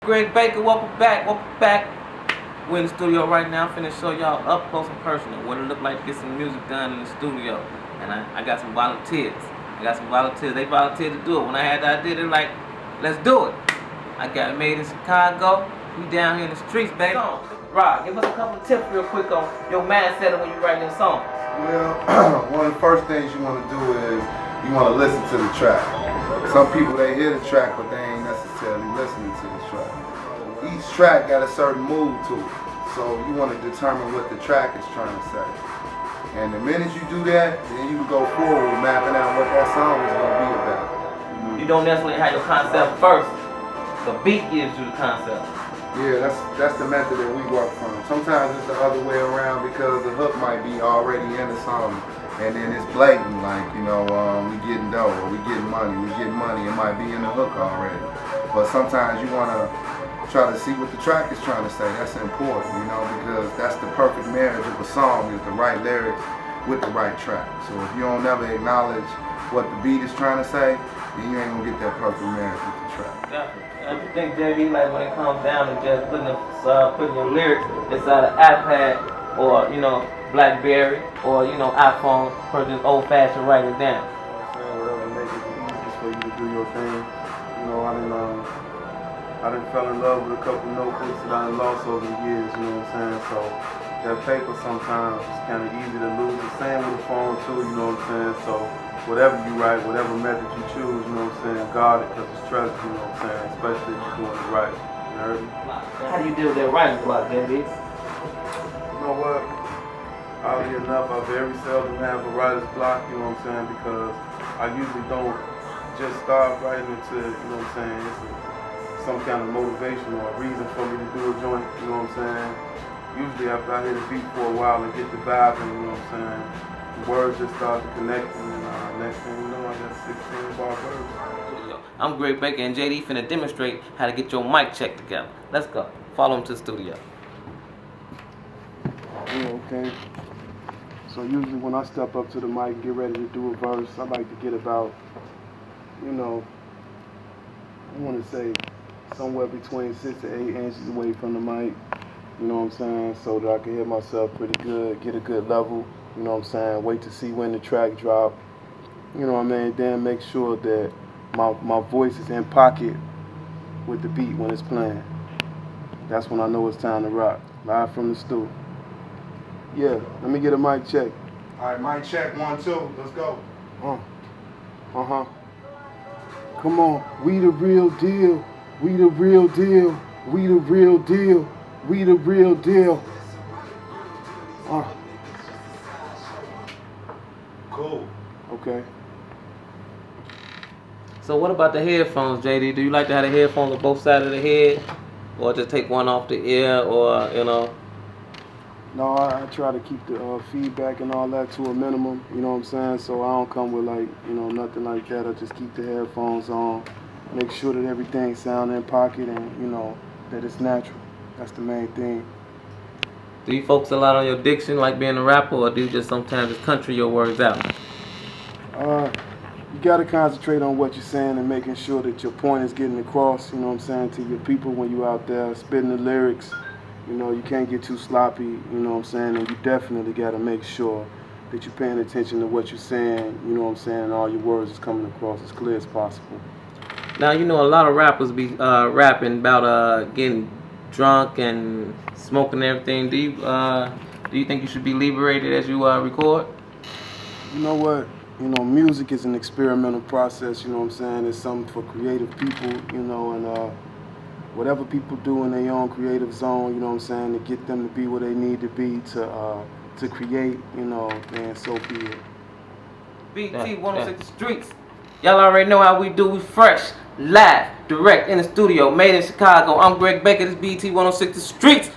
Greg Baker, welcome back. We're in the studio right now. I'm finna show y'all up close and personal what it look like to get some music done in the studio. And I got some volunteers. They volunteered to do it. When I had the idea, they're like, let's do it. I got it made in Chicago. We down here in the streets, baby. Rod, give us a couple of tips real quick on your mindset when you write your song. Well, one of the first things you want to do is you want to listen to the track. Some people, they hear the track, but they ain't necessarily listening to the track. Each track got a certain mood to it, so you want to determine what the track is trying to say. And the minute you do that, then you can go forward mapping out what that song is going to be about. You don't necessarily have your concept first. The beat gives you the concept. Yeah, that's the method that we work from. Sometimes it's the other way around because the hook might be already in the song, and then it's blatant, like, we getting dough, or we getting money, it might be in the hook already. But sometimes you want to try to see what the track is trying to say. That's important, because that's the perfect marriage of a song, is the right lyrics with the right track. So if you don't never acknowledge what the beat is trying to say, then you ain't gonna get that perfect marriage with the track. Definitely. And you think, JB, like when it comes down to just putting your lyrics inside an iPad or, BlackBerry or, iPhone for just old-fashioned writing down? Whatever makes it the easiest for you to do your thing. I done fell in love with a couple notebooks that I done lost over the years, So that paper sometimes is kind of easy to lose. The same with the phone too, So whatever you write, whatever method you choose, guard it because it's treasure, Especially if you're doing it right. You heard me? How do you deal with that writing block, JB? You know what? Oddly enough, I very seldom have a writer's block, because I usually don't just start writing until, it's some kind of motivation or a reason for me to do a joint, Usually after I hear the beat for a while and get the vibe, the words just start to connect, and next thing you know, I got 16 bar verses. I'm Greg Baker, and JD finna demonstrate how to get your mic check together. Let's go. Follow him to the studio. Yeah, okay. So usually when I step up to the mic and get ready to do a verse, I like to get about, I want to say somewhere between 6 to 8 inches away from the mic, so that I can hear myself pretty good, get a good level, wait to see when the track drop, then make sure that my voice is in pocket with the beat when it's playing. That's when I know it's time to rock, live from the stool. Yeah, let me get a mic check. All right, mic check, 1, 2, let's go. Come on, we the real deal. We the real deal. We the real deal. We the real deal. Cool. Okay. So what about the headphones, JD? Do you like to have the headphones on both sides of the head? Or just take one off the ear, or, No, I try to keep the feedback and all that to a minimum, So I don't come with nothing like that. I just keep the headphones on, make sure that everything sounds in pocket and, that it's natural. That's the main thing. Do you focus a lot on your diction like being a rapper, or do you just sometimes just country your words out? You got to concentrate on what you're saying and making sure that your point is getting across, to your people when you're out there spitting the lyrics. You can't get too sloppy, and you definitely got to make sure that you're paying attention to what you're saying, and all your words is coming across as clear as possible. Now, a lot of rappers be rapping about getting drunk and smoking and everything. Do you think you should be liberated as you record? You know what? Music is an experimental process, It's something for creative people, and whatever people do in their own creative zone, to get them to be where they need to be to create, and so be it. BT 106 Streets. Y'all already know how we do. We fresh, live, direct, in the studio, made in Chicago. I'm Greg Baker. This BT 106 Streets.